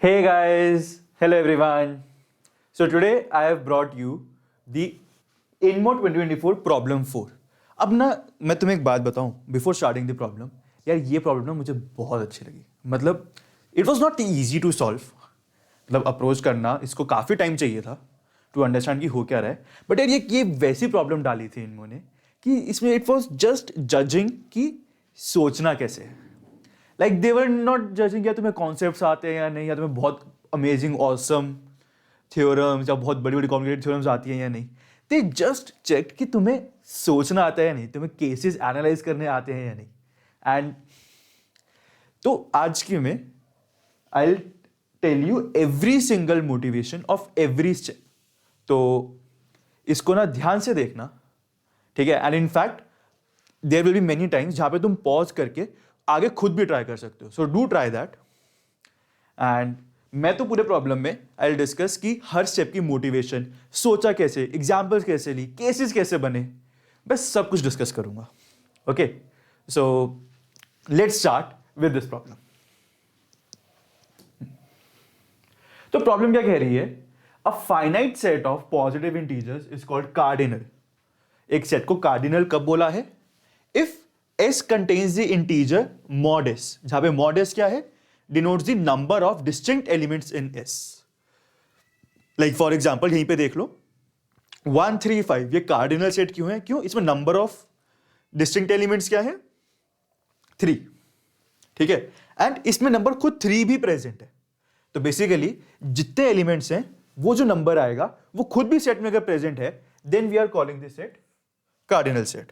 Hey guys, hello everyone. So today I have brought you the InMo 2024 Problem 4. अब ना मैं तुम्हें एक बात बताऊं बिफोर स्टार्टिंग द प्रॉब्लम. यार ये प्रॉब्लम ना मुझे बहुत अच्छी लगी. मतलब it was not easy to solve. मतलब अप्रोच करना इसको काफ़ी टाइम चाहिए था टू अंडरस्टैंड कि हो क्या रहा है. बट यार ये वैसी प्रॉब्लम डाली थी इन्होंने कि इसमें इट वॉज जस्ट जजिंग कि सोचना कैसे है. Like they were not judging या तुम्हें कॉन्सेप्ट्स आते हैं या नहीं, या तुम्हें बहुत अमेजिंग ऑसम थ्योरम्स या बहुत बड़ी बड़ी कॉम्प्लिकेटेड थ्योरम्स आती हैं या नहीं. दे जस्ट चेक कि तुम्हें सोचना आता है या नहीं, तुम्हें केसेस एनालाइज करने आते हैं या नहीं. एंड तो आज की में I will tell you every single motivation of every step. तो इसको ना ध्यान से देखना, ठीक है. And in fact there will be many times जहां पे तुम पॉज करके आगे खुद भी ट्राई कर सकते हो. So do try that. And मैं तो पूरे प्रॉब्लम में आई विल डिस्कस कि हर स्टेप की मोटिवेशन, सोचा कैसे, एग्जाम्पल्स कैसे ली, केसेस कैसे बने, बस सब कुछ डिस्कस करूंगा. Okay, so let's start with this problem. तो प्रॉब्लम क्या कह रही है? A finite set of positive integers is called cardinal. एक सेट को कार्डिनल कब बोला है? If S contains the integer mod s, जहां पे mod s क्या है? Denotes the number of distinct elements in S. Like for example यहीं पे देख लो 1 3 5, ये कार्डिनल सेट क्यों है? क्यों? इसमें नंबर ऑफ डिस्टिंक्ट एलिमेंट्स क्या है? 3. ठीक है. एंड इसमें नंबर खुद 3 भी प्रेजेंट है. तो बेसिकली जितने एलिमेंट्स हैं वो जो नंबर आएगा वो खुद भी सेट में अगर प्रेजेंट है, then we are calling this set cardinal set.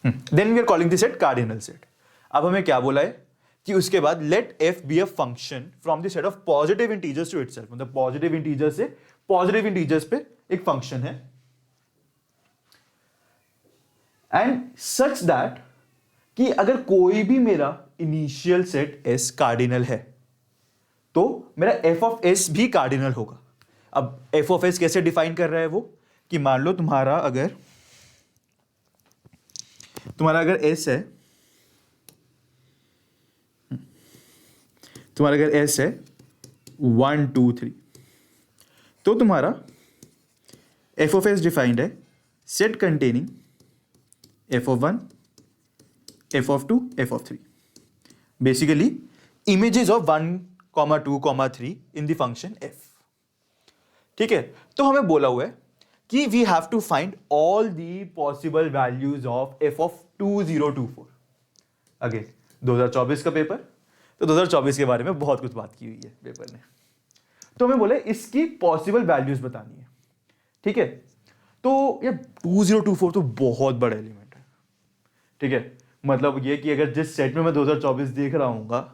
Then we are calling this set cardinal set. अब हमें क्या बोला है कि उसके बाद let f be a function from the set of positive integers to itself. मतलब पॉजिटिव इंटीजर्स से पॉजिटिव इंटीजर्स पे एक फंक्शन है. एंड सच दैट कि अगर कोई भी मेरा इनिशियल सेट एस कार्डिनल है तो मेरा एफ ऑफ एस भी कार्डिनल होगा. अब एफ ऑफ एस कैसे डिफाइन कर रहा है वो, कि मान लो तुम्हारा अगर S है, तुम्हारा अगर S है 1 2 3, तो तुम्हारा f of s डिफाइंड है set containing f of 1, f of 2, f of 3. Basically images of 1, 2, 3 in the function f. ठीक है. तो हमें बोला हुआ है कि we have to find all the possible values of f of 2024. Again 2024 का पेपर, तो 2024 के बारे में बहुत कुछ बात की हुई है पेपर ने. तो हमें बोले इसकी पॉसिबल वैल्यूज बतानी है. ठीक है. तो ये 2024 तो बहुत बड़ा एलिमेंट है. ठीक है. मतलब ये कि अगर जिस सेट में मैं 2024 देख रहा हूँ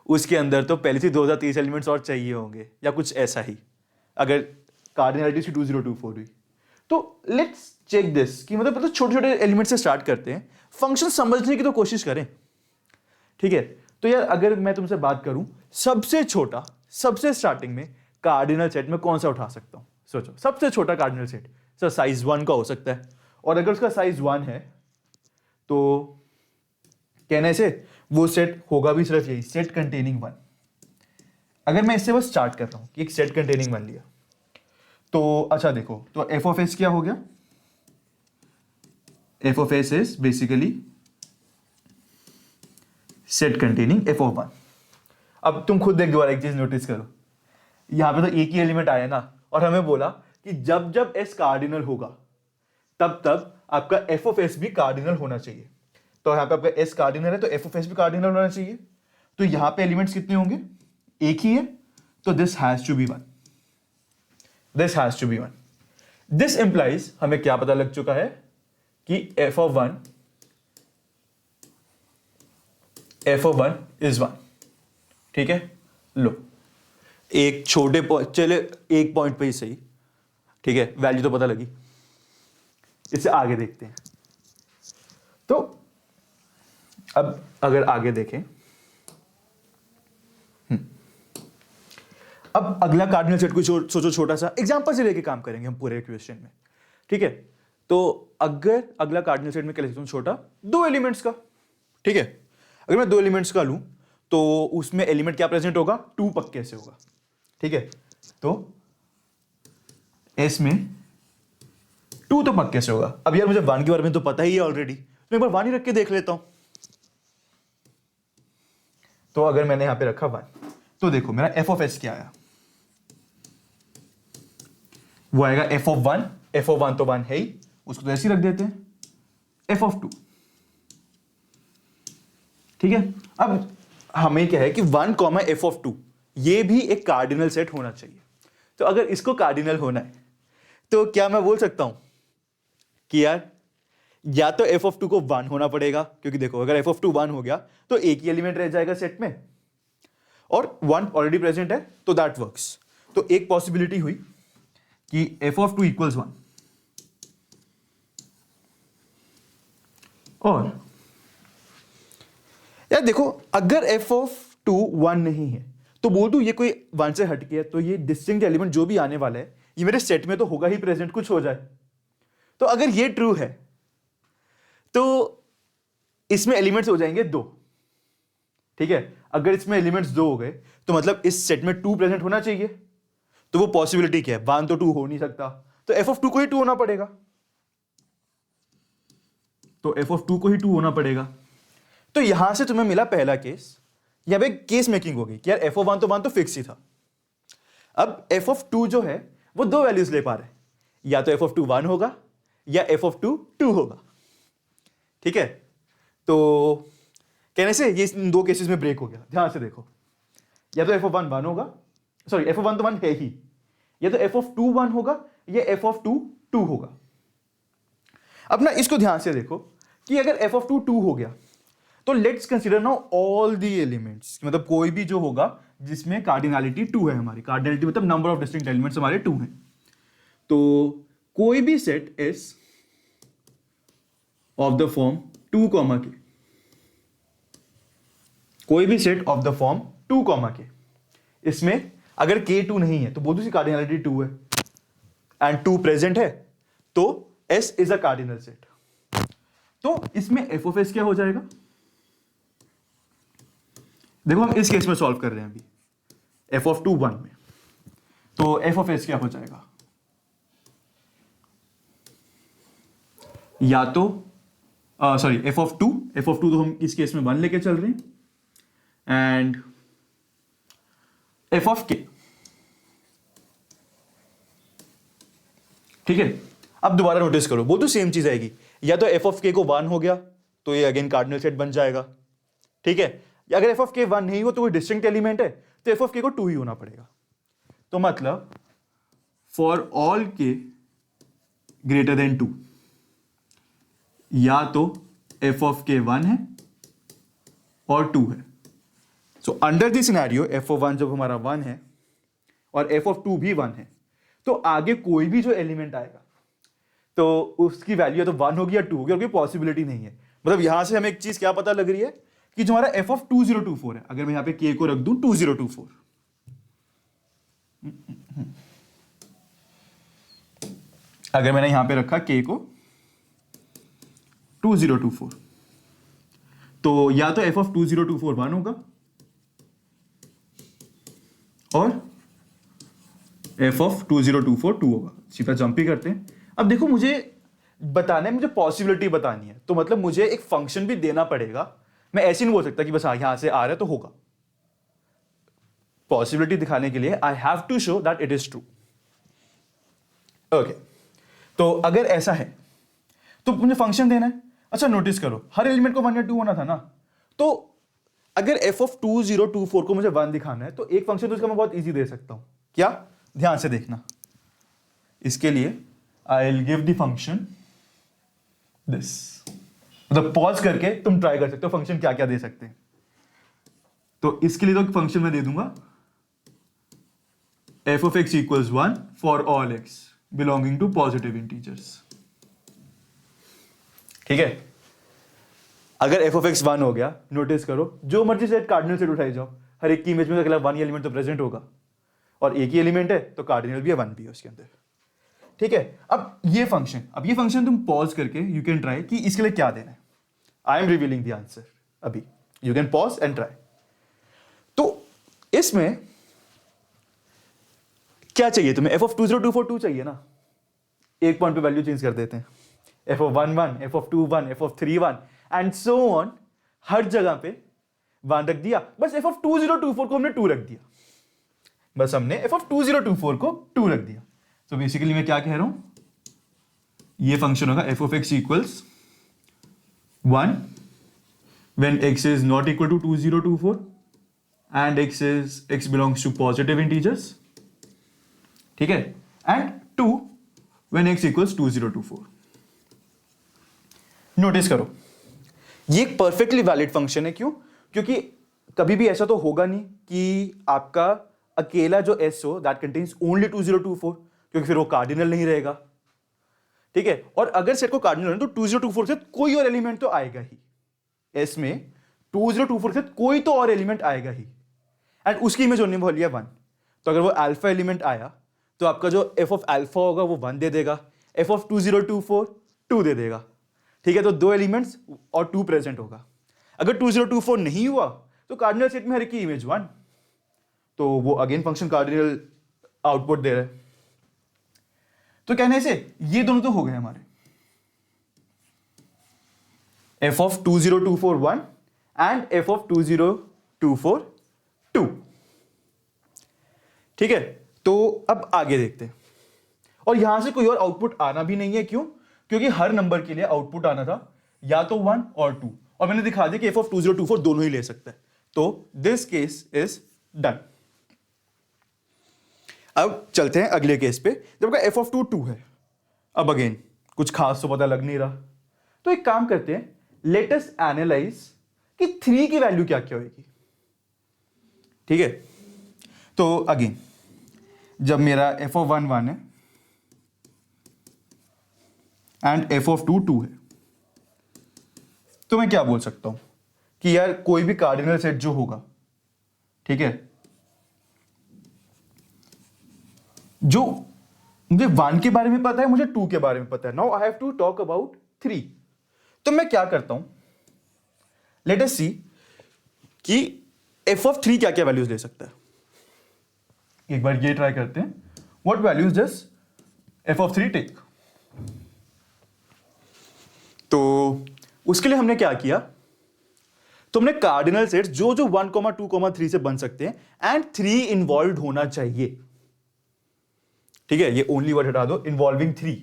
उसके अंदर तो पहले से 2023 एलिमेंट्स और चाहिए होंगे या कुछ ऐसा ही, अगर कार्डिनलिटी से 2024 हुई. तो लेट्स चेक दिस कि मतलब छोटे छोटे एलिमेंट से स्टार्ट करते हैं, फंक्शन समझने की तो कोशिश करें. ठीक है. तो यार अगर मैं तुमसे बात करूं सबसे छोटा, सबसे स्टार्टिंग में कार्डिनल सेट में कौन सा उठा सकता हूं? सोचो, सबसे छोटा कार्डिनल सेट सर साइज 1 का हो सकता है. और अगर उसका साइज 1 है तो कहने से वो सेट होगा भी सिर्फ यही, सेट कंटेनिंग 1. अगर मैं इससे बस स्टार्ट कर रहा हूं कि एक सेट कंटेनिंग 1 लिया, तो अच्छा देखो, तो एफ ऑफ एस क्या हो गया? F of S is basically set containing F of 1. अब तुम खुद एक दोबारा एक चीज नोटिस करो, यहां पे तो एक ही एलिमेंट आया ना, और हमें बोला कि जब जब एस कार्डिनल होगा तब तब आपका एफ ऑफ एस भी कार्डिनल होना चाहिए. तो यहां पे आपका एस कार्डिनल है तो एफ ऑफ एस भी कार्डिनल होना चाहिए. तो यहां पे एलिमेंट्स कितने होंगे? एक ही है, तो this has to be 1. This has to be 1. This implies हमें क्या पता लग चुका है कि f of 1 is 1. ठीक है. लो एक छोटे चले एक पॉइंट पे ही सही. ठीक है. वैल्यू तो पता लगी. इससे आगे देखते हैं. तो अब अगर आगे देखें, अब अगला कार्डिनल सेट को सोचो, छोटा सा एग्जांपल से लेके काम करेंगे हम पूरे क्वेश्चन में. ठीक है. तो अगर अगला कार्डिनल सेट में क्या लिखता हूं? छोटा 2 एलिमेंट्स का. ठीक है. अगर मैं 2 एलिमेंट्स का लूं तो उसमें एलिमेंट क्या प्रेजेंट होगा, 2 पक्के से होगा, ठीक है। तो एस में 2 तो पक्के से होगा। अब यार मुझे 1 के बारे में तो पता ही है ऑलरेडी, तो एक बार 1 ही रख के देख लेता हूं। तो अगर मैंने यहां पे रखा 1, तो देखो मेरा एफ ऑफ एस क्या आया, वो आएगा एफ ऑफ 1, एफ ऑफ 1 तो 1 है ही, उसको तो ऐसे ही रख देते हैं, एफ ऑफ 2, ठीक है। अब हमें क्या है कि 1 कॉमा एफ ऑफ 2 ये भी एक कार्डिनल सेट होना चाहिए। तो अगर इसको कार्डिनल होना है तो क्या मैं बोल सकता हूं कि यार या तो एफ ऑफ 2 को 1 होना पड़ेगा, क्योंकि देखो अगर एफ ऑफ 2 1 हो गया तो एक ही एलिमेंट रह जाएगा सेट में, और 1 ऑलरेडी प्रेजेंट है, तो दैट वर्क्स। तो एक पॉसिबिलिटी हुई कि एफ ऑफ 2 इक्वल्स 1, और यार देखो अगर एफ ऑफ 2 1 नहीं है तो बोल दूं ये कोई 1 से हट गया, तो ये डिस्टिंक्ट एलिमेंट जो भी आने वाला है ये मेरे सेट में तो होगा ही प्रेजेंट, कुछ हो जाए। तो अगर ये ट्रू है तो इसमें एलिमेंट्स हो जाएंगे 2, ठीक है। अगर इसमें एलिमेंट्स 2 हो गए तो मतलब इस सेट में 2 प्रेजेंट होना चाहिए, तो वो पॉसिबिलिटी क्या है, 1 तो 2 हो नहीं सकता, तो एफ ऑफ 2 को ही 2 होना पड़ेगा, तो एफ ऑफ 2 को ही 2 होना पड़ेगा। तो यहां से तुम्हें मिला पहला केस, यहां पे केस मेकिंग होगी कि यार एफ ऑफ 1 तो फिक्स ही था। अब एफ ऑफ 2 जो है वो 2 वैल्यूज ले पा रहे हैं, या तो एफ ऑफ 2 1 होगा या एफ ऑफ 2 2 होगा, ठीक है। तो कहने से ये इन 2 केसेस में ब्रेक हो गया, ध्यान से देखो, या तो एफ ऑफ 1 1 होगा, सॉरी एफ ऑफ 1 तो 1 है ही, या तो एफ ऑफ 2 1 होगा या एफ ऑफ 2 2 होगा। अब ना इसको ध्यान से देखो कि अगर एफ ऑफ 2 2 हो गया तो let's consider now all the elements, मतलब कोई भी जो होगा जिसमें कार्डिनलिटी 2 है, हमारी कार्डिनलिटी मतलब नंबर ऑफ डिस्टिंक्ट एलिमेंट्स हमारे 2 हैं। तो कोई भी set S of the form 2 comma के, कोई भी set of the form 2 comma के, इसमें अगर k 2 नहीं है तो बोल दो इसकी कार्डिनलिटी 2 है एंड 2 प्रेजेंट है, तो S is a cardinal set. तो इसमें एफ ऑफ एस क्या हो जाएगा, देखो हम इस केस में सॉल्व कर रहे हैं अभी, एफ ऑफ 2 1 में, तो एफ ऑफ एस क्या हो जाएगा, या तो सॉरी एफ ऑफ 2 तो हम इस केस में 1 लेके चल रहे हैं, एंड एफ ऑफ के, ठीक है। अब दोबारा नोटिस करो, वो तो सेम चीज आएगी, या तो एफ ऑफ के को 1 हो गया तो ये अगेन कार्डिनल सेट बन जाएगा, ठीक है। अगर एफ ऑफ के 1 नहीं हो तो कोई डिस्टिंक्ट एलिमेंट है तो एफ ऑफ के को 2 ही होना पड़ेगा। तो मतलब फॉर ऑल के ग्रेटर देन 2, या तो एफ ऑफ के 1 है और 2 है। So under this scenario F of 1 जब हमारा 1 है और एफ ऑफ 2 भी 1 है, तो आगे कोई भी जो एलिमेंट आएगा तो उसकी वैल्यू तो 1 होगी या 2 होगी, और कोई पॉसिबिलिटी नहीं है। मतलब यहां से हमें एक चीज क्या पता लग रही है कि जो हमारा एफ ऑफ 2024 है, अगर मैं यहां पे के को रख दूं 2024, अगर मैंने यहां पे रखा के को 2024, तो या तो एफ ऑफ 2024 1 होगा और एफ ऑफ 2024 2 होगा। सीधा जंप ही करते हैं। अब देखो मुझे बताना है, मुझे पॉसिबिलिटी बतानी है, तो मतलब मुझे एक फंक्शन भी देना पड़ेगा। मैं ऐसे नहीं बोल सकता कि बस यहां से आ रहा है तो होगा। पॉसिबिलिटी दिखाने के लिए I have to show that it is true. Okay, तो अगर ऐसा है तो मुझे फंक्शन देना है। अच्छा नोटिस करो, हर एलिमेंट को 1 या 2 होना था ना, तो अगर एफ ऑफ 2024 को मुझे 1 दिखाना है तो एक फंक्शन तो इसका मैं बहुत इजी दे सकता हूं। क्या, ध्यान से देखना, इसके लिए I will give the function this. मतलब पॉज करके तुम ट्राई कर सकते हो फंक्शन क्या क्या दे सकते हैं। तो इसके लिए तो फंक्शन मैं दे दूंगा f of x equals 1 for all x belonging to positive integers. ठीक है, अगर एफ ऑफ एक्स 1 हो गया, नोटिस करो जो मर्जी सेट कार्डिनल सेट उठाई जाओ, हर एक की इमेज में अगला 1 एलिमेंट तो प्रेजेंट होगा, और एक ही एलिमेंट है तो कार्डिनल भी है, 1 भी है उसके अंदर। ठीक है, अब ये फंक्शन तुम पॉज करके यू कैन ट्राई कि इसके लिए क्या देना है। I am revealing the answer अभी। You can pause and try. तो इसमें क्या चाहिए तुम्हें, f(2024) चाहिए ना, एक पॉइंट पे वैल्यू चेंज कर देते हैं, f(1) 1, f(2) 1, f(3) 1 and so on, हर जगह पे 1 रख दिया, बस f(2024) को हमने 2 रख दिया, बस हमने f(2024) को 2 रख दिया। तो बेसिकली मैं क्या कह रहा हूं, ये फंक्शन होगा f(x) equals 1 when x is not equal to 2024 and x belongs to positive integers, ठीक है, and 2 when x equals 2024। Notice करो, ये एक परफेक्टली वैलिड फंक्शन है। क्यों? क्योंकि कभी भी ऐसा तो होगा नहीं कि आपका अकेला जो s हो दैट कंटेन्स ओनली 2024, क्योंकि फिर वो कार्डिनल नहीं रहेगा, ठीक है। और अगर सेट को कार्डिनल है तो 2024 से कोई और एलिमेंट तो आएगा ही, एस में 2024 से कोई तो और एलिमेंट आएगा ही, एंड उसकी इमेज होने वाली है 1। तो अगर वो अल्फा एलिमेंट आया तो आपका जो f ऑफ अल्फा होगा वो 1 दे देगा, f ऑफ 2024 2 दे देगा, ठीक है। तो 2 एलिमेंट्स और 2 प्रेजेंट होगा। अगर 2024 नहीं हुआ तो कार्डिनल सेट में हर एक की इमेज 1, तो वो अगेन फंक्शन कार्डिनल आउटपुट दे रहा है। तो कहने से ये दोनों तो हो गए हमारे, f of 2024 1 and f of 2024 2, ठीक है। तो अब आगे देखते हैं, और यहां से कोई और आउटपुट आना भी नहीं है। क्यों? क्योंकि हर नंबर के लिए आउटपुट आना था या तो 1 और 2, और मैंने दिखा दिया कि f of 2024 दोनों ही ले सकता है। तो दिस केस इज डन। अब चलते हैं अगले केस पे, जब f of 2 है। अब अगेन कुछ खास तो पता लग नहीं रहा, तो एक काम करते हैं, लेट अस एनालाइज कि 3 की वैल्यू क्या क्या होगी, ठीक है। तो अगेन जब मेरा f of 1 1 है एंड f of 2 2 है, तो मैं क्या बोल सकता हूं कि यार कोई भी कार्डिनल सेट जो होगा, ठीक है, जो मुझे 1 के बारे में पता है, मुझे 2 के बारे में पता है, now I have to talk about 3। तो मैं क्या करता हूं, लेट अस सी कि f of 3 क्या क्या वैल्यूज ले सकता है। एक बार ये ट्राई करते हैं, what values does f of 3 take. तो उसके लिए हमने क्या किया, तो हमने कार्डिनल सेट्स जो जो 1, 2, 3 से बन सकते हैं एंड 3 इन्वॉल्व होना चाहिए, ठीक है। ये ओनली वर्ड हटा दो, इन्वॉल्विंग 3,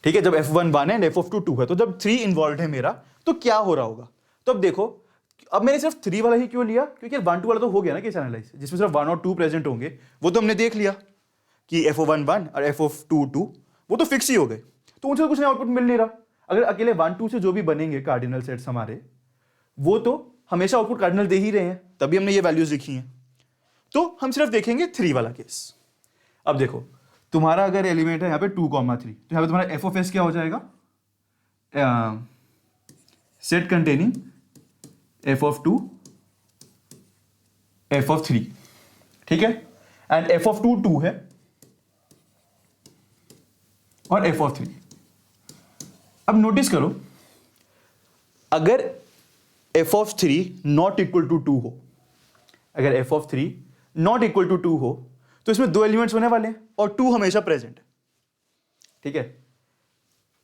ठीक है। जब f(1) 1 है एंड f of 2 2 है, तो जब 3 इन्वॉल्व है मेरा, तो क्या हो रहा होगा। तो अब देखो, अब मैंने सिर्फ 3 वाला ही क्यों लिया, क्योंकि 1 2 वाला तो हो गया ना केस एनालाइज, जिसमें सिर्फ 1 और 2 प्रेजेंट होंगे, वो तो हमने देख लिया कि f of 1 1 और f of 2 2 वो तो फिक्स ही हो गए, तो उनसे कुछ नहीं आउटपुट मिल नहीं रहा। अगर अकेले 1 2 से जो भी बनेंगे कार्डिनल सेट्स हमारे, वो तो हमेशा आउटपुट कार्डिनल दे ही रहे हैं, तभी हमने ये वैल्यूज लिखी हैं। तो हम सिर्फ देखेंगे 3 वाला केस। अब देखो, तुम्हारा अगर एलिमेंट है यहाँ पे 2, 3, तो यहाँ पे तुम्हारा f of s क्या हो जाएगा, set containing f of 2 f of 3, ठीक है, एंड f of 2 2 है और f of 3। अब नोटिस करो, अगर f of 3 not equal to 2 हो, अगर f of 3 not equal to 2 हो, तो इसमें 2 एलिमेंट्स होने वाले हैं और 2 हमेशा प्रेजेंट है, ठीक है।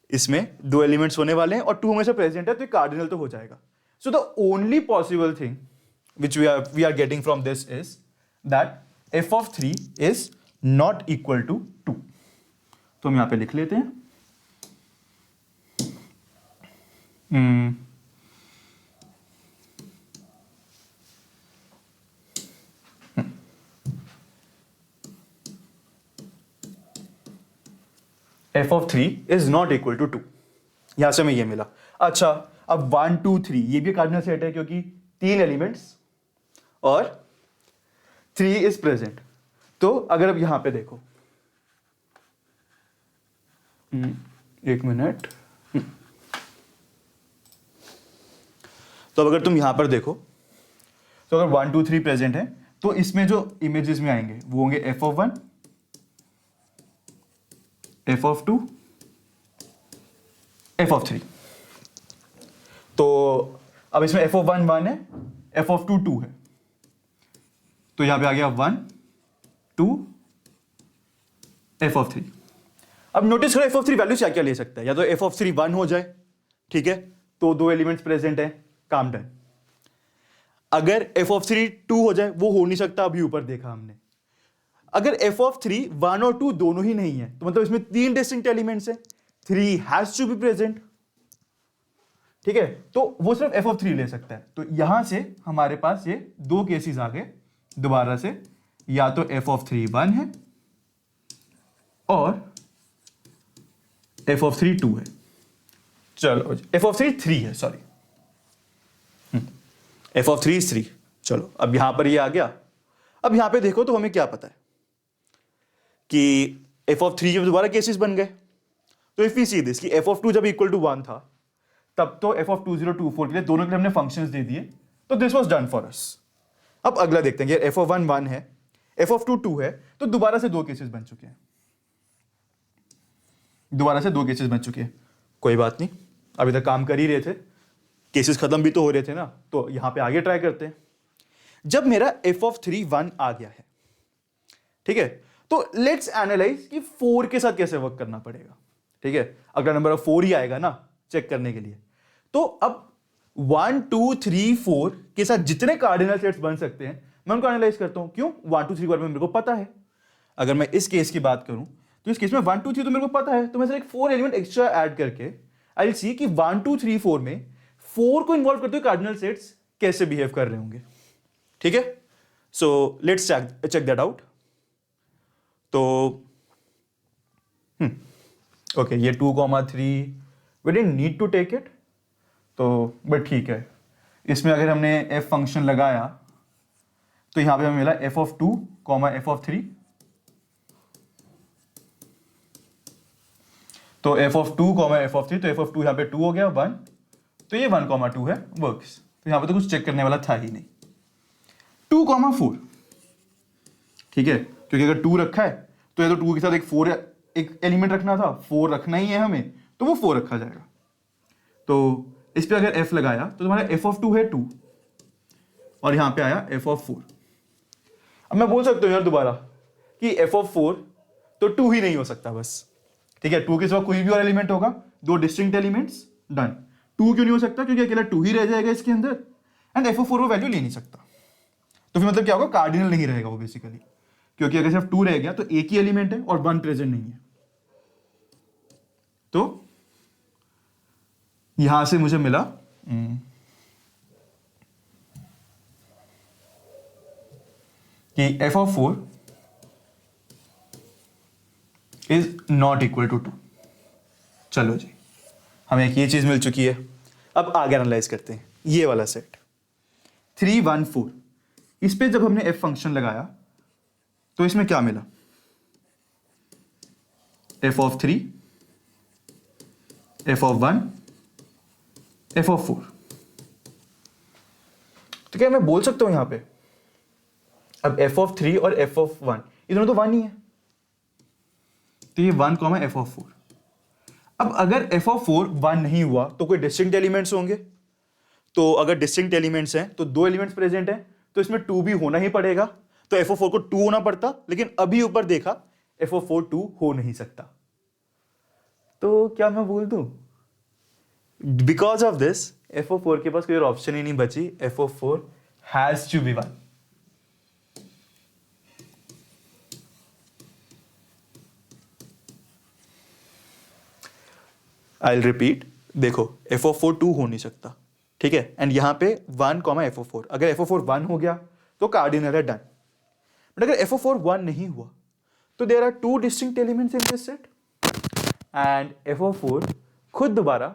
इसमें 2 एलिमेंट्स होने वाले हैं और 2 हमेशा प्रेजेंट है, तो कार्डिनल तो हो जाएगा। So the only possible thing which we are getting from this is that f of 3 is not equal to 2। तो हम यहां पे लिख लेते हैं, f of 3 is not equal to 2। यहां से हमें ये मिला। अच्छा, अब 1 2 3 ये भी कार्डिनल सेट है, क्योंकि 3 एलिमेंट्स और 3 इज प्रेजेंट। तो अगर अब यहां पे देखो, एक मिनट, तो अब अगर तुम यहां पर देखो, तो अगर 1 2 3 प्रेजेंट है, तो इसमें जो इमेजेस में आएंगे वो होंगे f of 1, f of 2, f of 3। तो अब इसमें एफ ऑफ वन वन है, एफ ऑफ टू टू है, तो यहां पे आ गया 1 2 एफ ऑफ थ्री। अब नोटिस करो एफ ऑफ थ्री वैल्यू क्या क्या ले सकता है, या तो एफ ऑफ थ्री 1 हो जाए, ठीक है, तो दो एलिमेंट्स प्रेजेंट है, काम डन। अगर एफ ऑफ थ्री 2 हो जाए, वो हो नहीं सकता, अभी ऊपर देखा हमने। अगर एफ ऑफ थ्री 1 और 2 दोनों ही नहीं है, तो मतलब इसमें 3 डिस्टिंक्ट एलिमेंट्स है, 3 हैज टू बी प्रेजेंट, ठीक है, तो वो सिर्फ एफ ऑफ थ्री ले सकता है। तो यहां से हमारे पास ये दो केसेस आ गए दोबारा से, या तो एफ ऑफ थ्री 1 है और एफ ऑफ थ्री 2 है। चलो एफ ऑफ थ्री 3 है, सॉरी, एफ ऑफ थ्री 3। चलो अब यहां पर ये आ गया। अब यहां पे देखो तो हमें क्या पता है कि एफ ऑफ थ्री जब दोबारा केसेस बन गए, तो इफ वी सी दिस कि एफ ऑफ टू जब इक्वल टू 1 था, तब तो एफ ऑफ 2024 के लिए दोनों के लिए हमने फंक्शंस दे दिए, तो this was done for us. अब अगला देखते हैं कि एफ ऑफ 1 1 है, एफ ऑफ 2 2 है, तो दोबारा से दो केसेस बन चुके हैं, दोबारा से दो केसेस बन चुके हैं। कोई बात नहीं, अभी तक काम कर ही रहे थे, केसेस खत्म भी तो हो रहे थे ना, तो यहां पे आगे ट्राई करते हैं। जब मेरा एफ ऑफ थ्री 1 आ गया है, ठीक है, तो लेट्स एनालाइज कि 4 के साथ कैसे वर्क करना पड़ेगा, ठीक है। अगला नंबर ऑफ 4 ही आएगा ना चेक करने के लिए, तो अब 1 2 3 4 के साथ जितने कार्डिनल सेट्स बन सकते हैं मैं उनको एनालाइज करता हूं। क्यों? 1 2 3 के बारे में मेरे को पता है। अगर मैं इस केस की बात करूं, तो इस केस में 1 2 3 तो मेरे को पता है, तो मैं सिर्फ एक 4 एलिमेंट एक्स्ट्रा ऐड करके आई विल सी कि 1 2 3 4 में 4 को इन्वॉल्व करते हुए कार्डिनल सेट्स कैसे बिहेव कर रहे होंगे, ठीक है। So let's check that out. तो ओके, ये 2,3 we didn't need to take it, तो बट ठीक है। इसमें अगर हमने एफ फंक्शन लगाया, तो यहां पे हमें मिला एफ ऑफ 2 एफ ऑफ 3, तो एफ ऑफ 2 एफ ऑफ 3, तो एफ ऑफ 2 यहां पे 2 हो गया 1, तो ये 1,2 है, वर्क्स। तो यहां पे तो कुछ चेक करने वाला था ही नहीं। 2,4, ठीक है, क्योंकि अगर 2 रखा है तो ये तो 2 के साथ एक एलिमेंट रखना था, 4 रखना ही है हमें, तो वो 4 रखा जाएगा। तो इस पे अगर f लगाया तो तुम्हारा f ऑफ 2 है 2, और यहां पे आया f ऑफ 4। अब मैं बोल सकता हूं यार दोबारा कि f ऑफ 4 तो 2 ही नहीं हो सकता बस, ठीक है, 2 के सिवा कोई भी और एलिमेंट होगा, दो डिस्टिंक्ट एलिमेंट्स, डन। 2 क्यों नहीं हो सकता? क्योंकि अकेला 2 ही रह जाएगा इसके अंदर, एंड f ऑफ 4 वो वैल्यू ले नहीं सकता। तो फिर मतलब क्या होगा? कार्डिनल नहीं रहेगा वो बेसिकली, क्योंकि अगर सिर्फ 2 रह गया तो एक ही एलिमेंट है और 1 प्रेजेंट नहीं है। तो यहां से मुझे मिला कि f of 4 is not equal to 2। चलो जी, हमें एक ये चीज मिल चुकी है। अब आगे एनालाइज करते हैं ये वाला सेट 3 1 4। इस पे जब हमने f फंक्शन लगाया तो इसमें क्या मिला? f of 3, f of 1, f of 4। तो क्या मैं बोल सकता हूं यहां पे अब f ऑफ 3 और f ऑफ 1 ये दोनों तो 1 ही है, तो ये 1 f ऑफ 4। अब अगर f ऑफ 4 1 नहीं हुआ तो कोई डिस्टिंक्ट एलिमेंट्स होंगे, तो अगर डिस्टिंक्ट एलिमेंट्स हैं तो दो एलिमेंट्स प्रेजेंट हैं, तो इसमें 2 भी होना ही पड़ेगा, तो f ऑफ 4 को 2 होना पड़ता, लेकिन अभी ऊपर देखा f ऑफ 4 2 हो नहीं सकता। तो क्या मैं बोल दूं because of this f of 4 के पास कोई और ऑप्शन ही नहीं बची, f of 4 has to be 1। I will repeat, देखो f ऑफ 4 2 हो नहीं सकता, ठीक है, एंड यहां पे 1 f ऑफ 4, अगर f ऑफ 4 1 हो गया तो कार्डिनल है, डन। बट अगर f ऑफ 4 1 नहीं हुआ तो there are 2 distinct elements in this set, and f of 4 खुद दोबारा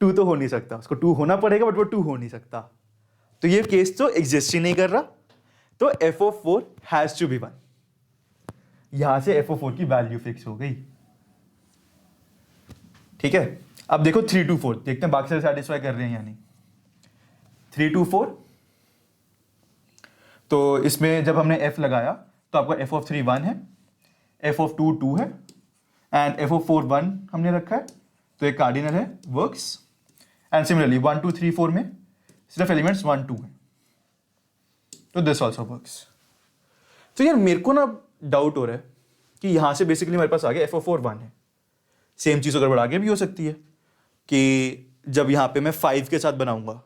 2 तो हो नहीं सकता, उसको 2 होना पड़ेगा, बट वो 2 हो नहीं सकता, तो ये केस तो एग्जिस्ट ही नहीं कर रहा, तो f of 4 has to be 1। यहां से f ऑफ 4 की वैल्यू फिक्स हो गई, ठीक है। अब देखो 3 2 4, देखते हैं बाकी से सेटिस्फाई कर रहे हैं या नहीं। 3 2 4, तो इसमें जब हमने f लगाया तो आपका f ऑफ 3 1 है, f ऑफ 2 2 है, एंड f ऑफ 4 1 हमने रखा है, तो एक कार्डिनल है, वर्क्स। एंड सिमिलरली 1 2 3 4 में सिर्फ एलिमेंट्स 1 2 हैं, तो दिस ऑल्सो वर्क्स। तो यार मेरे को ना डाउट हो रहा है कि यहां से बेसिकली हमारे पास आगे f(4) 1 है। सेम चीज़ अगर बढ़ा के भी हो सकती है कि जब यहाँ पे मैं 5 के साथ बनाऊंगा,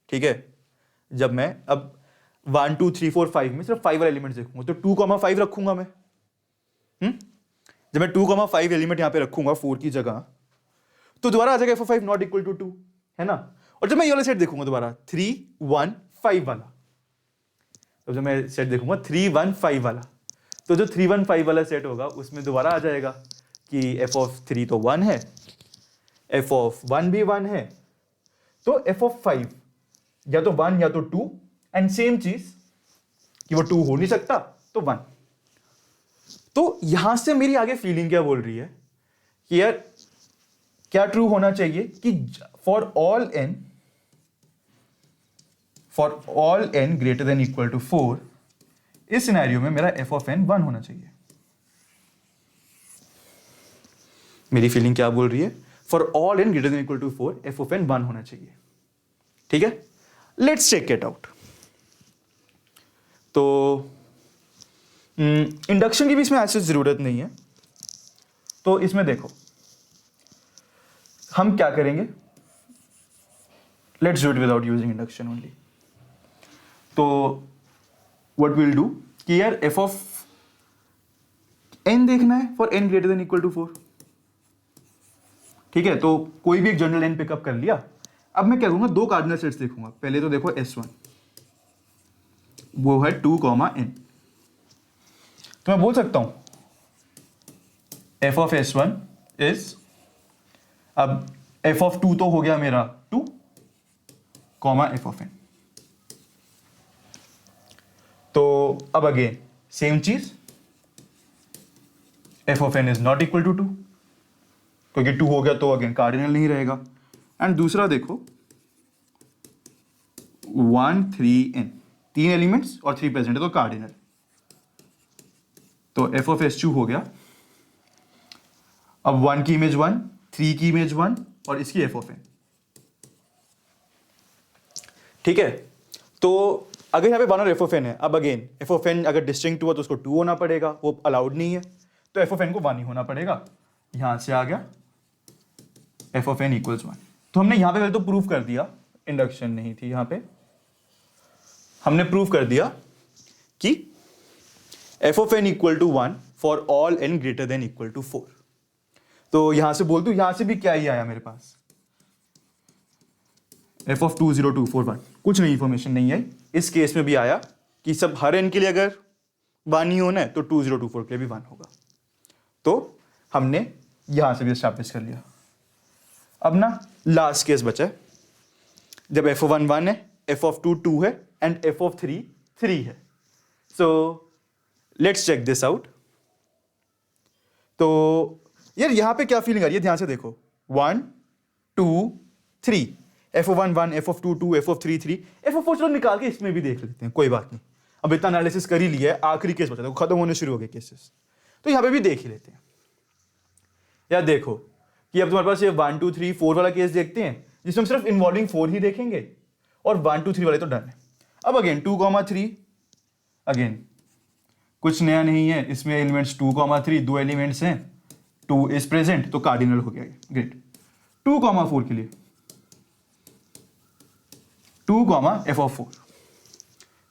ठीक है, जब मैं अब 1 2 3 4 5 में सिर्फ 5 वाले एलिमेंट्स देखूंगा तो 2,5 रखूंगा मैं। जब मैं 2,5 एलिमेंट यहाँ पे रखूंगा 4 की जगह, तो दोबारा आ जाएगा f(5) नॉट इक्वल टू 2, है ना। और जब मैं ये वाला सेट देखूंगा दोबारा 3 1 5 वाला, तो जब मैं सेट देखूंगा 3 1 5 वाला, तो जो 3 1 5 वाला सेट होगा उसमें दोबारा आ जाएगा कि f(3) तो 1 है, f(1) भी 1 है, तो f(5) या तो 1 या तो 2, एंड सेम चीज कि वो 2 हो नहीं सकता तो 1। तो यहां से मेरी आगे फीलिंग क्या बोल रही है कि यार क्या ट्रू होना चाहिए कि for all n greater than equal to 4, इस सिनेरियो में मेरा f(n) 1 होना चाहिए। मेरी फीलिंग क्या बोल रही है, for all n greater than equal to 4 f(n) 1 होना चाहिए। ठीक है, लेट्स चेक इट आउट। तो इंडक्शन की भी इसमें ऐसी जरूरत नहीं है, तो इसमें देखो हम क्या करेंगे, let's do it without using induction only. तो व्हाट विल डू कि यार f(n) देखना है for n greater than equal to 4। ठीक है, तो कोई भी एक जनरल n पिकअप कर लिया। अब मैं क्या करूंगा, दो कार्डिनल सेट्स देखूंगा। पहले तो देखो S1, वो है 2, n। तो मैं बोल सकता हूं f(S1) इज, अब f(2) तो हो गया मेरा 2, f(n). तो अब अगेन सेम चीज, f(n) is not equal to 2, क्योंकि 2 हो गया तो अगेन कार्डिनल नहीं रहेगा। एंड दूसरा देखो 1 3 n, 3 एलिमेंट्स और 3 प्रेजेंट है तो कार्डिनल। तो f(S2) हो गया, अब 1 की इमेज 1, 3 की इमेज 1 और इसकी f(n). ठीक है, तो अगर यहाँ पे 1 और f(n) है, अब अगेन f(n) अगर डिस्टिंक्ट हुआ तो उसको 2 होना पड़ेगा, वो अलाउड नहीं है, तो f(n) को 1 ही होना पड़ेगा। यहां से आ गया f(n) इक्वल्स 1। तो हमने यहां पे पहले तो प्रूव कर दिया, इंडक्शन नहीं थी यहां पे, हमने प्रूव कर दिया कि f(n) equal to 1 for all n greater than equal to 4। तो यहां से बोल दूं, यहां से भी क्या ही आया मेरे पास, f(20241), कुछ नहीं, इंफॉर्मेशन नहीं आई। इस केस में भी आया कि सब हर n के लिए अगर 1 ही होना है तो 2024 के लिए भी 1 होगा। तो हमने यहां से भी एस्टैब्लिश कर लिया। अब ना लास्ट केस बचा है, जब f(1) 1 है, f(2) 2 है एंड f(3) 3 है। So let's check this out. तो यार यहां पे क्या फीलिंग आ रही है, ध्यान से देखो, 1 2 3, f(1) 1, f(2) 2, f(3) 3, f(4) चलो निकाल के इसमें भी देख लेते हैं, कोई बात नहीं। अब इतना एनालिसिस कर ही लिया है, आखिरी केस बचा, खत्म होने शुरू हो गए केसेस, तो यहां पे भी देख ही लेते हैं। यार देखो कि अब तुम्हारे पास ये 1 2 3 4 वाला केस देखते हैं, जिसमें हम सिर्फ इन्वॉल्विंग 4 ही देखेंगे, और 1 2 3 वाले तो डन है। अब अगेन 2 3, अगेन कुछ नया नहीं है इसमें, एलिमेंट्स 2 3, 2 एलिमेंट्स हैं, 2 इज प्रेजेंट तो कार्डिनल हो गया, ग्रेट। 2 4 के लिए 2 f(4),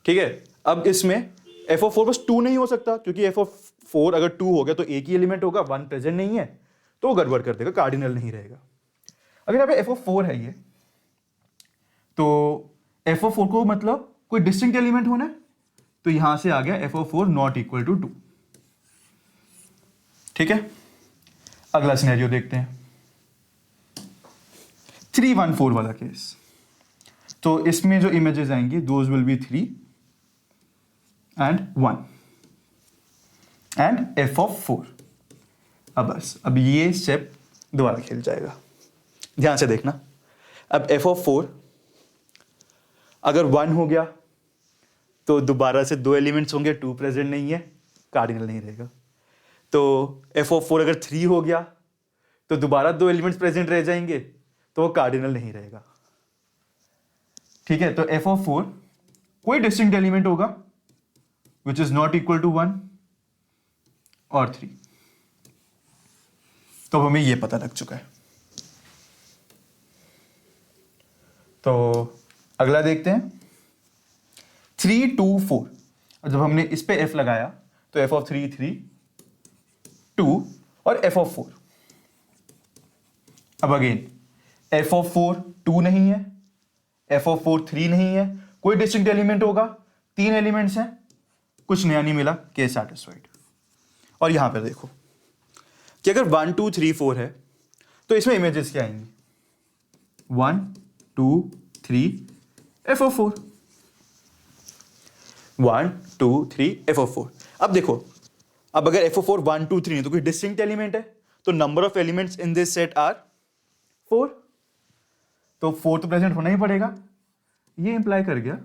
ठीक है। अब इसमें f(4) बस 2 नहीं हो सकता, क्योंकि f(4) अगर 2 हो गया तो एक ही एलिमेंट होगा, 1 प्रेजेंट नहीं है, तो गड़बड़ कर देगा, कार्डिनल नहीं रहेगा। अगर यहाँ पे f(4) है ये, तो f(4) को मतलब कोई डिस्टिंक्ट एलिमेंट होना है, तो यहां से आ गया f(4) नॉट इक्वल टू 2। ठीक है, अगला सिनेरियो देखते हैं, 3 1 4 वाला केस। तो इसमें जो इमेजेस आएंगी those will be 3 and 1 and f(4). अब बस, अब ये स्टेप दोबारा खेल जाएगा, ध्यान से देखना। अब f(4) अगर 1 हो गया तो दोबारा से 2 एलिमेंट्स होंगे, 2 प्रेजेंट नहीं है, कार्डिनल नहीं रहेगा। तो f(4) अगर 3 हो गया तो दोबारा 2 एलिमेंट्स प्रेजेंट रह जाएंगे, तो वो कार्डिनल नहीं रहेगा। ठीक है, तो एफ ऑफ 4 कोई डिस्टिंक्ट एलिमेंट होगा which is not equal to 1 और 3। तो हमें ये पता लग चुका है। तो अगला देखते हैं 3 2 4। और जब हमने इस पे f लगाया तो f ऑफ 3 3 2 और f ऑफ 4। अब अगेन f ऑफ 4 2 नहीं है, f ऑफ 4 3 नहीं है, कोई डिस्टिंक्ट एलिमेंट होगा, 3 एलिमेंट्स हैं, कुछ नया नहीं मिला, केस सैटिस्फाइड। और यहां पर देखो कि अगर 1 2 3 4 है तो इसमें इमेजेस क्या आएंगी? 1 2 3 f ऑफ 4, 1 2 3 f ऑफ 4। अब देखो, अब अगर f ऑफ 4 1 2 3 है तो कोई डिस्टिंक्ट एलिमेंट है, तो number of elements in this set are 4, तो 4 तो प्रेजेंट होना ही पड़ेगा। ये इंप्लाई कर गया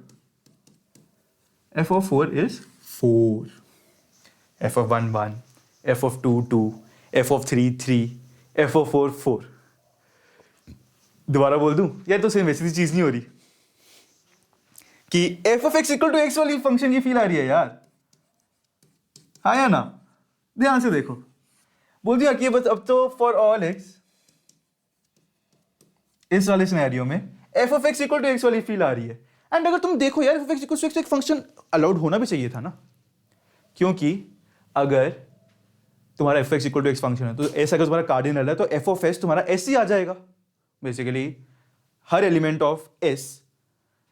f of 4 is 4, f of 1 1, f of 2 2, f of 3 3, f of 4 4। दोबारा बोल दूं यार, तो सेम वैसी चीज नहीं हो रही कि f of x equal to x वाली फंक्शन की फील आ रही है यार, हाँ या ना? ध्यान से देखो, बोल दिया कि बस अब तो फॉर ऑल x, इस वाले सिनेरियो में f of x equal to x वाली फील आ रही है। एंड अगर तुम देखो यार, f of x equal to x एक फंक्शन अलाउड होना भी चाहिए था ना, क्योंकि अगर तुम्हारा f of x equal to x function है तो ऐसा अगर तुम्हारा कार्डिनल है तो f ऑफ s तुम्हारा s ही आ जाएगा। बेसिकली हर element of s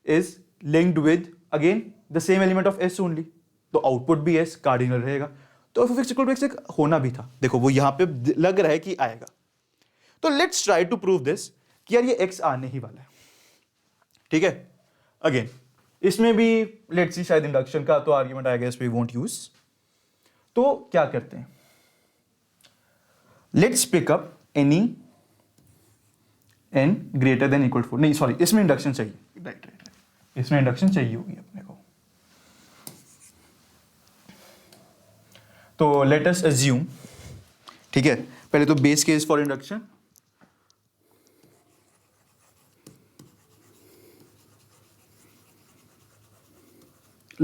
is linked with again the same element of s only, तो आउटपुट भी s कार्डिनल रहेगा। तो f of x equal to x एक होना भी था। देखो वो यहां पे लग रहा है कि आएगा। तो let's try to prove this कि यार ये x आने ही वाला है। ठीक है, अगेन इसमें भी लेट्स सी, शायद इंडक्शन का तो argument I guess we won't use. तो क्या करते हैं, let's pick up any n greater than equal to 4। नहीं सॉरी, इसमें इंडक्शन चाहिए, राइट, इसमें इंडक्शन चाहिए होगी अपने को। तो लेट अस अज्यूम, ठीक है, पहले तो base case for induction,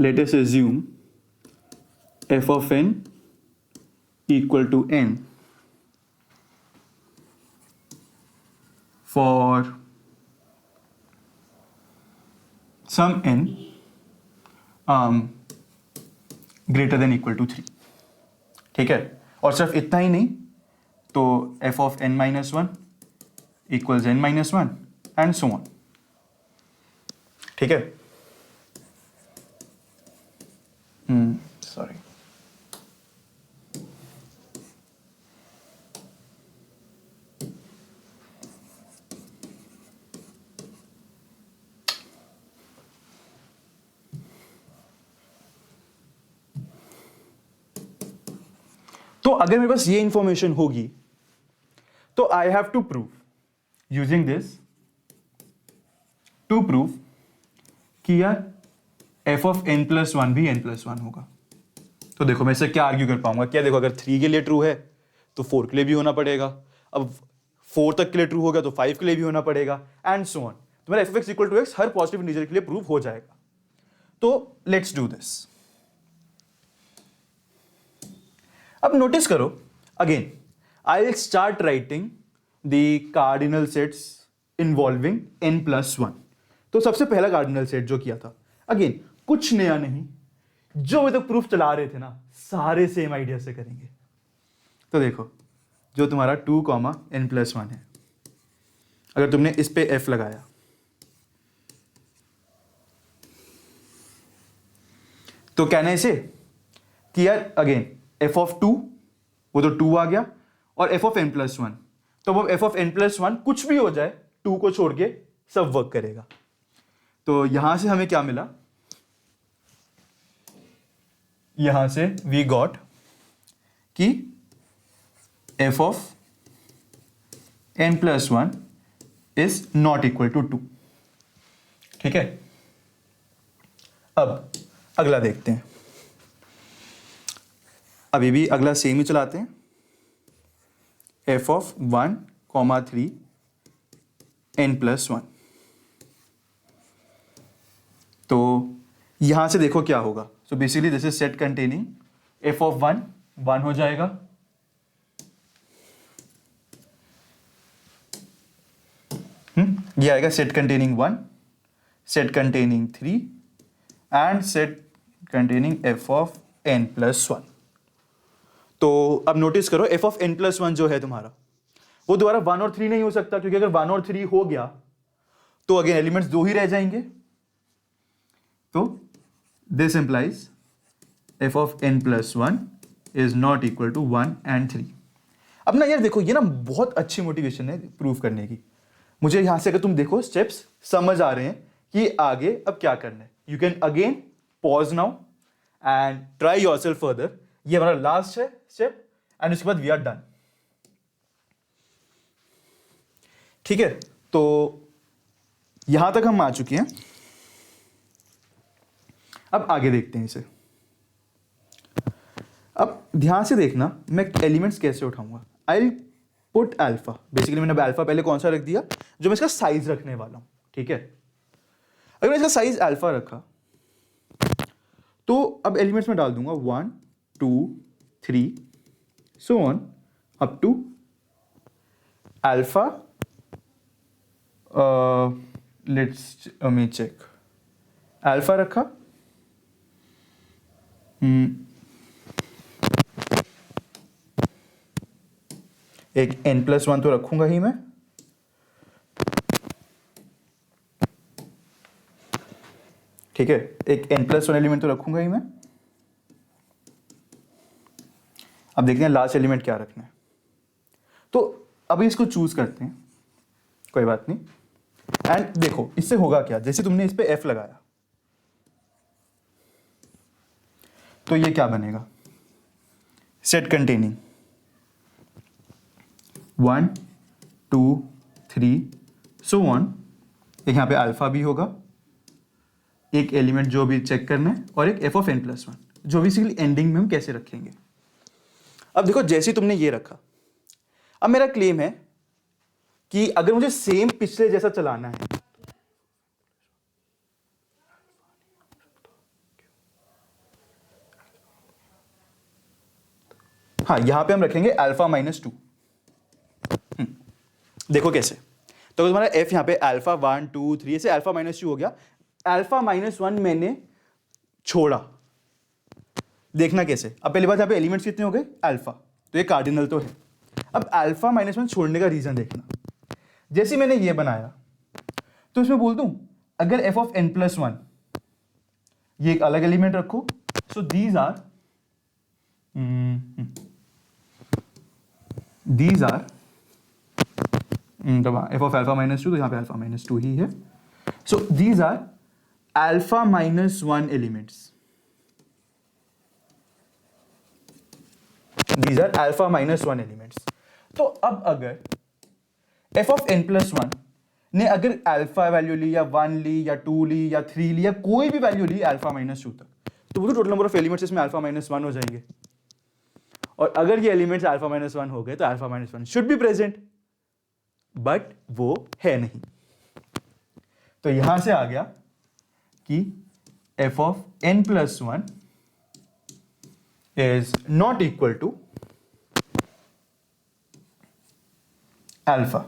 let us assume f of n equal to n for some n greater than equal to 3। ठीक है, और सिर्फ इतना ही नहीं, तो f of n minus 1 equals n minus 1 and so on। ठीक है, सॉरी, तो अगर मेरे पास ये इंफॉर्मेशन होगी तो I have to prove using this to prove कि यार f ऑफ n प्लस 1 भी n प्लस 1 होगा। तो देखो मैं इससे क्या आर्ग्यू कर पाऊंगा? क्या देखो, अगर 3 के लिए ट्रू है तो 4 के लिए भी होना पड़ेगा, अब 4 तक के लिए ट्रू होगा तो 5 के लिए भी होना पड़ेगा, एंड सो ऑन। तो मेरा f of x equal to x हर पॉजिटिव इंटीजर के लिए प्रूव हो जाएगा। तो लेट्स डू दिस। अब नोटिस करो, again I will start writing the cardinal sets involving n plus 1। तो सबसे पहला कार्डिनल सेट जो किया था, अगेन कुछ नया नहीं, जो अभी तक प्रूफ चला रहे थे ना, सारे सेम आइडिया से करेंगे। तो देखो, जो तुम्हारा 2 n प्लस 1 है, अगर तुमने इस पे f लगाया तो कहना इसे कि यार अगेन f ऑफ 2, वो तो 2 आ गया, और f ऑफ n प्लस 1, तो वो f ऑफ n प्लस 1 कुछ भी हो जाए 2 को छोड़ के सब वर्क करेगा। तो यहां से हमें क्या मिला, यहां से वी गॉट कि f of n plus 1 is not equal to 2। ठीक है, अब अगला देखते हैं। अभी भी अगला सेम ही चलाते हैं, f ऑफ 1, 3 n+1। तो यहां से देखो क्या होगा। So basically this is set containing f(1) 1 हो जाएगा, ये आएगा set containing 1, set containing 3 and set containing f(n+1)। तो अब नोटिस करो f(n+1) जो है तुम्हारा वो दोबारा 1 और 3 नहीं हो सकता, क्योंकि अगर 1 और 3 हो गया तो अगेन एलिमेंट्स 2 ही रह जाएंगे। तो this implies f(n+1) is not equal to 1 and 3। अब ना यार देखो, ये ना बहुत अच्छी मोटिवेशन है प्रूव करने की। मुझे यहां से अगर तुम देखो स्टेप्स समझ आ रहे हैं कि आगे अब क्या करना है, you can again pause now and try yourself further. ये हमारा लास्ट है स्टेप एंड उसके बाद वी आर डन। ठीक है, तो यहां तक हम आ चुके हैं। अब आगे देखते हैं इसे। अब ध्यान से देखना मैं एलिमेंट्स कैसे उठाऊंगा। आई पुट अल्फा, बेसिकली मैंने अल्फा पहले कौन सा रख दिया, जो मैं इसका साइज रखने वाला हूं। ठीक है, अगर मैं इसका साइज अल्फा रखा तो अब एलिमेंट्स में डाल दूंगा 1 2 3 so on up to alpha. Let's me check, alpha रखा, एक n+1 तो रखूंगा ही मैं, ठीक है, एक n+1 एलिमेंट तो रखूंगा ही मैं। अब देखते हैं लास्ट एलिमेंट क्या रखना है। तो अभी इसको चूज करते हैं, कोई बात नहीं। एंड देखो इससे होगा क्या, जैसे तुमने इस पे f लगाया तो ये क्या बनेगा, सेट कंटेनिंग 1 2 3 सो ऑन। एक यहां पे अल्फा भी होगा, एक एलिमेंट जो भी चेक करना है, और एक f(n+1) जो बेसिकली एंडिंग में हम कैसे रखेंगे। अब देखो जैसे तुमने ये रखा, अब मेरा क्लेम है कि अगर मुझे सेम पिछले जैसा चलाना है, हाँ यहां पे हम रखेंगे α-2। देखो कैसे, तो तुम्हारा f यहां पे α1 2 3 ऐसे α-2 हो गया। α-1 मैंने छोड़ा, देखना कैसे। अब पहली बात यहां पे एलिमेंट्स कितने हो गए, अल्फा, तो ये कार्डिनल तो है। अब α-1 छोड़ने का रीजन देखना, जैसे मैंने ये बनाया तो इसमें बोल दूं अगर f(n+1) ये एक अलग एलिमेंट रखो, सो दीज आर f(α-2) तो यहां पे α-2 ही है। So these are α-1 elements, these are α-1 elements. तो अब अगर f(n+1) ने अगर अल्फा वैल्यू ली या 1 ली या 2 ली या 3 ली या कोई भी वैल्यू ली α-2 तक, तो वो टोटल नंबर ऑफ एलिमेंट्स इसमें α-1 हो जाएंगे। और अगर ये एलिमेंट्स α-1 हो गए तो α-1 शुड बी प्रेजेंट, बट वो है नहीं। तो यहां से आ गया कि f(n+1) is not equal to alpha,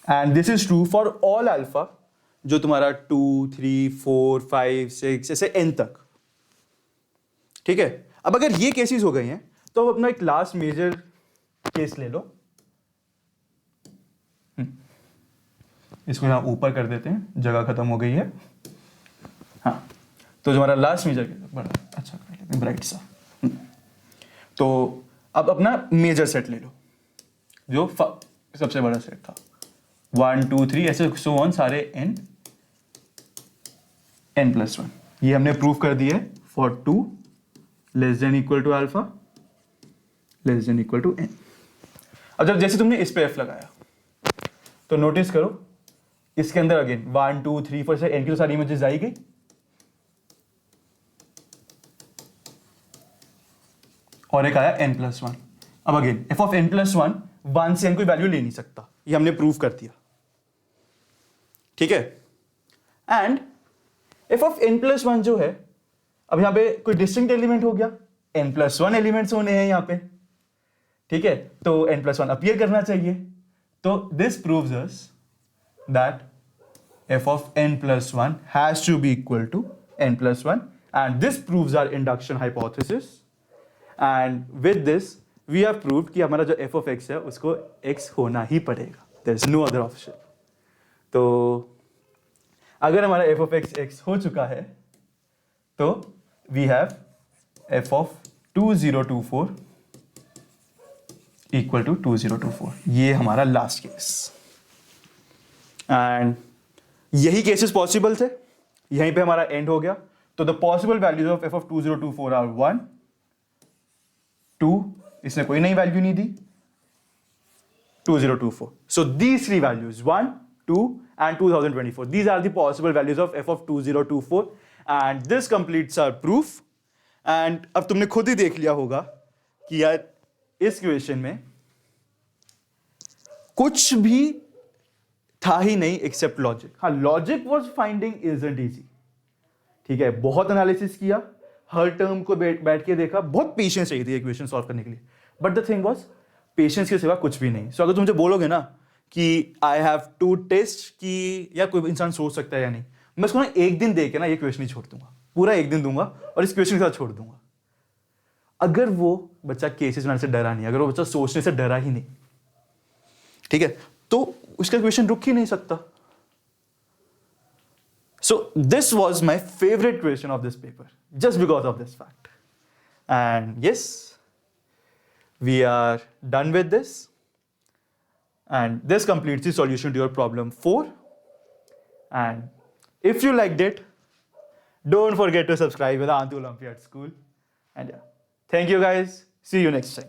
and this is true for all alpha जो तुम्हारा 2 3 4 5 6 ऐसे n तक। ठीक है, अब अगर ये केसेस हो गए हैं तो अब अपना एक लास्ट मेजर केस ले लो, इसको यहां ऊपर कर देते हैं, जगह खत्म हो गई है। हाँ, तो जो हमारा लास्ट मेजर केस, बड़ा अच्छा कर लेते हैं ब्राइट सा। तो अब अपना मेजर सेट ले लो, जो सबसे बड़ा सेट था, 1 2 3 ऐसे सो ऑन सारे n+1। ये हमने प्रूव कर दिया for 2 less than equal to alpha less than equal to n। अब जब जैसे तुमने इस पे f लगाया तो नोटिस करो इसके अंदर अगेन 1 2 3 4 से n की तो सारी इमेजेस आई गई, और एक आया n+1। अब अगेन f(n+1) 1 से n कोई वैल्यू ले नहीं सकता, ये हमने प्रूव कर दिया। ठीक है। And F of n plus one जो है, अब यहां पे कोई डिस्टिंक्ट एलिमेंट हो गया, n प्लस वन एलिमेंट्स होने हैं यहां पे, ठीक है, तो n प्लस वन अपीयर करना चाहिए। तो this proves us that f of n plus 1 has to be equal to n plus 1, and this proves our induction hypothesis, and with this we have proved कि हमारा जो f of x है उसको x होना ही पड़ेगा, there is no other option। तो अगर हमारा f of x x हो चुका है तो we have f of 2024 equal to 2024, ये हमारा लास्ट केस। एंड यही केसेस पॉसिबल थे, यहीं पे हमारा एंड हो गया। तो the possible values of f of 2024 are 1 2, इसने कोई नई वैल्यू नहीं दी, 2024। So these three values 1 2 and 2024, these are the possible values of f of 2024, and this completes our proof। and अब तुमने खुद ही देख लिया होगा कि यार इस क्वेश्चन में कुछ भी था ही नहीं एक्सेप्ट लॉजिक। हाँ, logic was finding isn't easy, ठीक है, बहुत एनालिसिस किया, हर टर्म को बैठ के देखा, बहुत पेशेंस चाहिए थी इक्वेशन सॉल्व करने के लिए, but the thing was patience के सिवा कुछ भी नहीं। सो अगर तुम मुझे बोलोगे ना कि आई हैव टू टेस्ट कि या कोई इंसान सोच सकता है या नहीं, मैं उसको ना एक दिन दे के ना ये क्वेश्चन ही छोड़ दूंगा, पूरा एक दिन दूंगा और इस क्वेश्चन के साथ छोड़ दूंगा। अगर वो बच्चा केसेस बनाने से डरा नहीं, अगर वो बच्चा सोचने से डरा ही नहीं, ठीक है, तो उसका क्वेश्चन रुक ही नहीं सकता। So this was my favourite question of this paper just because of this fact. And yes, we are done with this, and this completes the solution to your problem 4। and if you liked it, don't forget to subscribe with Antu Olympiad School, and yeah, thank you guys, see you next time।